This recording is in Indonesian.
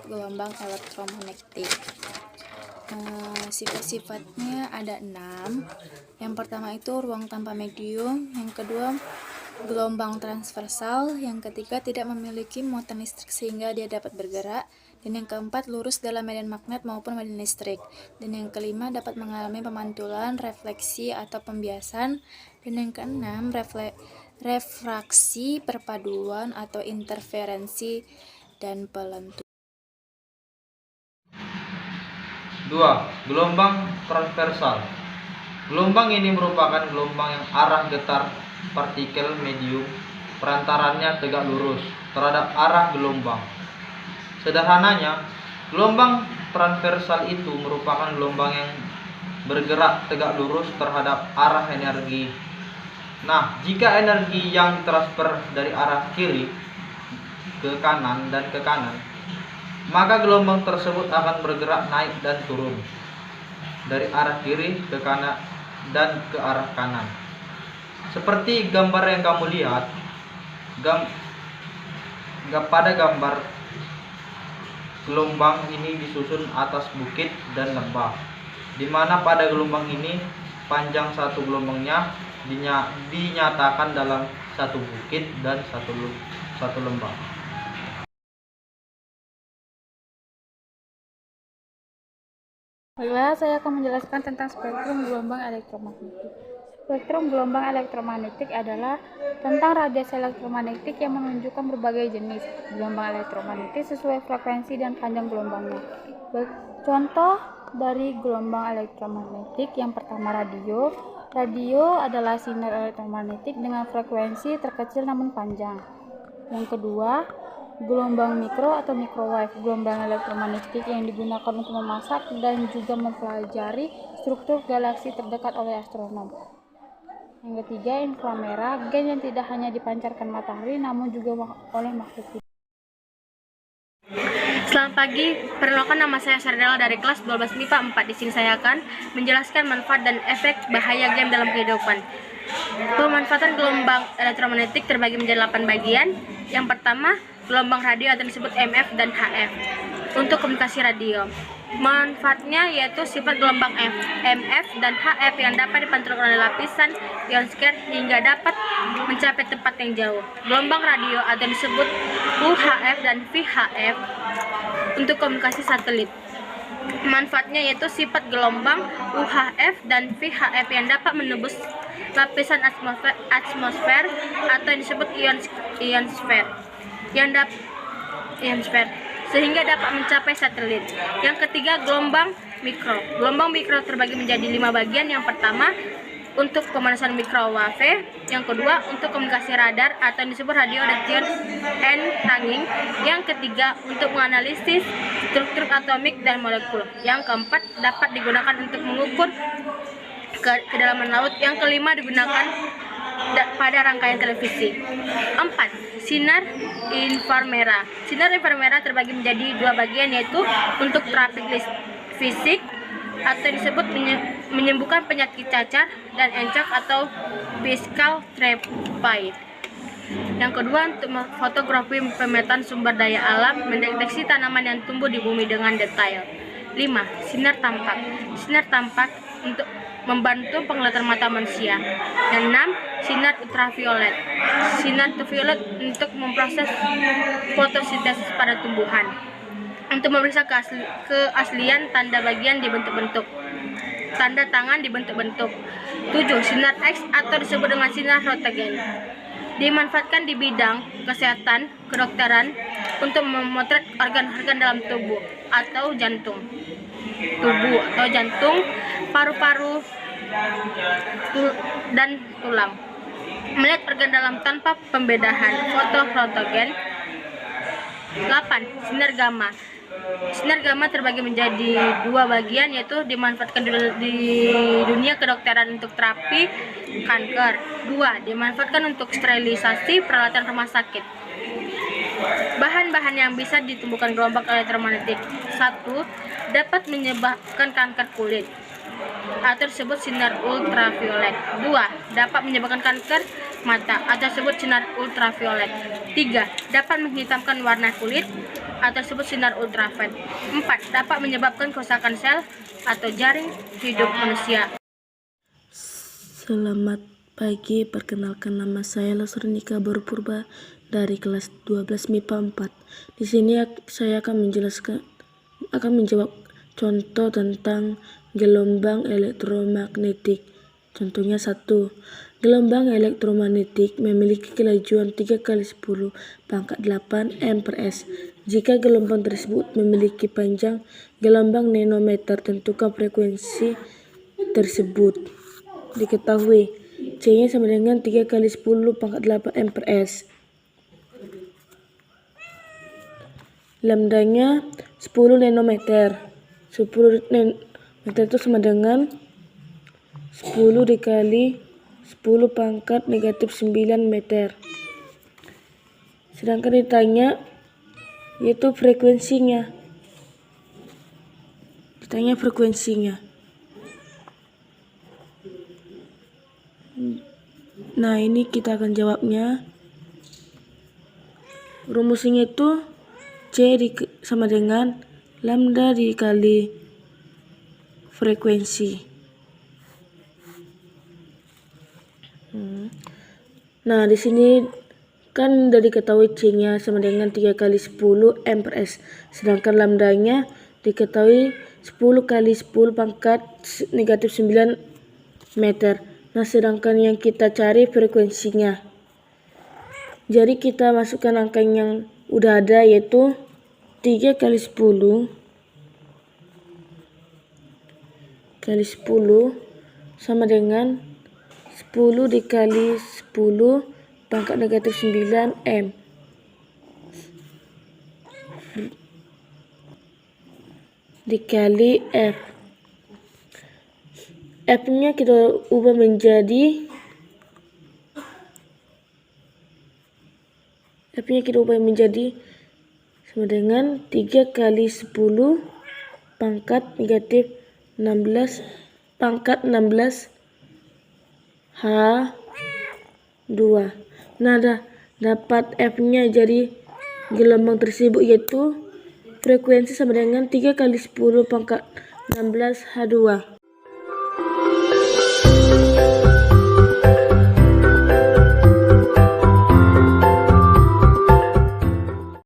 gelombang elektromagnetik. Sifat-sifatnya ada 6. Yang pertama itu ruang tanpa medium, yang kedua gelombang transversal, yang ketiga tidak memiliki muatan listrik sehingga dia dapat bergerak, dan yang keempat lurus dalam medan magnet maupun medan listrik, dan yang kelima dapat mengalami pemantulan, refleksi atau pembiasan, dan yang keenam refraksi, perpaduan atau interferensi dan pelenturan. 2. Gelombang transversal. Gelombang ini merupakan gelombang yang arah getar partikel medium perantarannya tegak lurus terhadap arah gelombang. Sederhananya, gelombang transversal itu merupakan gelombang yang bergerak tegak lurus terhadap arah energi. Nah, jika energi yang ditransfer dari arah kiri ke kanan dan ke kanan, maka gelombang tersebut akan bergerak naik dan turun dari arah kiri ke kanan dan ke arah kanan. Seperti gambar yang kamu lihat, pada gambar gelombang ini disusun atas bukit dan lembah, di mana pada gelombang ini panjang satu gelombangnya dinyatakan dalam satu bukit dan satu lembah. Baiklah, saya akan menjelaskan tentang spektrum gelombang elektromagnetik. Spektrum gelombang elektromagnetik adalah tentang radiasi elektromagnetik yang menunjukkan berbagai jenis gelombang elektromagnetik sesuai frekuensi dan panjang gelombangnya. Contoh dari gelombang elektromagnetik yang pertama radio. Radio adalah sinar elektromagnetik dengan frekuensi terkecil namun panjang. Yang kedua, gelombang mikro atau microwave, gelombang elektromagnetik yang digunakan untuk memasak dan juga mempelajari struktur galaksi terdekat oleh astronom. Yang ketiga, inframerah, gen yang tidak hanya dipancarkan matahari namun juga oleh makhluk hidup. Selamat pagi, perkenalkan nama saya Sardella dari kelas 12 MIPA 4. Di sini saya akan menjelaskan manfaat dan efek bahaya game dalam kehidupan. Pemanfaatan gelombang elektromagnetik terbagi menjadi 8 bagian. Yang pertama, gelombang radio atau disebut MF dan HF untuk komunikasi radio. Manfaatnya yaitu sifat gelombang MF dan HF yang dapat dipantulkan oleh lapisan ionosfer hingga dapat mencapai tempat yang jauh. Gelombang radio atau disebut UHF dan VHF untuk komunikasi satelit. Manfaatnya yaitu sifat gelombang UHF dan VHF yang dapat menembus lapisan atmosfer atau yang disebut ionosfer sehingga dapat mencapai satelit. Yang ketiga, gelombang mikro. Gelombang mikro terbagi menjadi 5 bagian. Yang pertama, untuk pemanasan microwave. Yang kedua, untuk komunikasi radar atau yang disebut radio detection and tracking. Yang ketiga, untuk menganalisis struktur atomik dan molekul. Yang keempat, dapat digunakan untuk mengukur kedalaman laut. Yang kelima, digunakan pada rangkaian televisi. 4. Sinar inframerah. Sinar inframerah terbagi menjadi 2 bagian, yaitu untuk terapi fisik atau disebut menyembuhkan penyakit cacar dan encok atau physical therapy. Yang kedua, untuk fotografi pemetaan sumber daya alam, mendeteksi tanaman yang tumbuh di bumi dengan detail. 5. Sinar tampak. Sinar tampak untuk membantu penglihatan mata manusia. Dan 6. Sinar ultraviolet. Sinar ultraviolet untuk memproses fotosintesis pada tumbuhan. Untuk memeriksa keaslian tanda bagian dibentuk-bentuk. Tanda tangan dibentuk-bentuk. 7. Sinar X atau disebut dengan sinar Röntgen. Dimanfaatkan di bidang kesehatan, kedokteran untuk memotret organ-organ dalam tubuh atau jantung, paru-paru, dan tulang. Melihat organ dalam tanpa pembedahan, foto Röntgen. 8. Sinar gamma. Sinar gamma terbagi menjadi 2 bagian, yaitu dimanfaatkan di dunia kedokteran untuk terapi kanker. 2. Dimanfaatkan untuk sterilisasi peralatan rumah sakit. Bahan-bahan yang bisa ditumbuhkan gelombang elektromagnetik. 1. Dapat menyebabkan kanker kulit. atau disebut sinar ultraviolet. 2. Dapat menyebabkan kanker mata atau disebut sinar ultraviolet. 3. Dapat menghitamkan warna kulit atau disebut sinar ultraviolet. 4. Dapat menyebabkan kerusakan sel atau jaring hidup manusia. Selamat pagi, perkenalkan nama saya Lasronika Borpurba dari kelas 12 MIPA 4. Di sini saya akan menjawab contoh tentang gelombang elektromagnetik. Contohnya 1. Gelombang elektromagnetik memiliki kelajuan 3 kali 10 pangkat 8 m/s. Jika gelombang tersebut memiliki panjang gelombang nanometer, tentukan frekuensi tersebut. Diketahui C-nya sama dengan 3 kali 10 pangkat 8 m/s. Lambdanya 10 nanometer. 10 nanometer itu sama dengan 10 dikali 10 pangkat negatif 9 meter. Sedangkan ditanya yaitu frekuensinya. Nah, ini kita akan jawabnya. Rumusnya itu C sama dengan lambda dikali frekuensi. Nah, di sini kan udah diketahui C-nya sama dengan 3 kali 10 m/s. Sedangkan lambdanya diketahui 10 kali 10 pangkat negatif 9 meter. Nah, sedangkan yang kita cari frekuensinya. Jadi kita masukkan angka yang udah ada, yaitu 3 kali 10 sama dengan 10 dikali 10 pangkat negatif 9 m. Dikali F. F-nya kita ubah menjadi sama dengan 3 kali 10 pangkat negatif 16 pangkat 16 H2. Nah, dapat F-nya jadi gelombang tersebut yaitu frekuensi sama dengan 3 kali 10 pangkat 16 H2.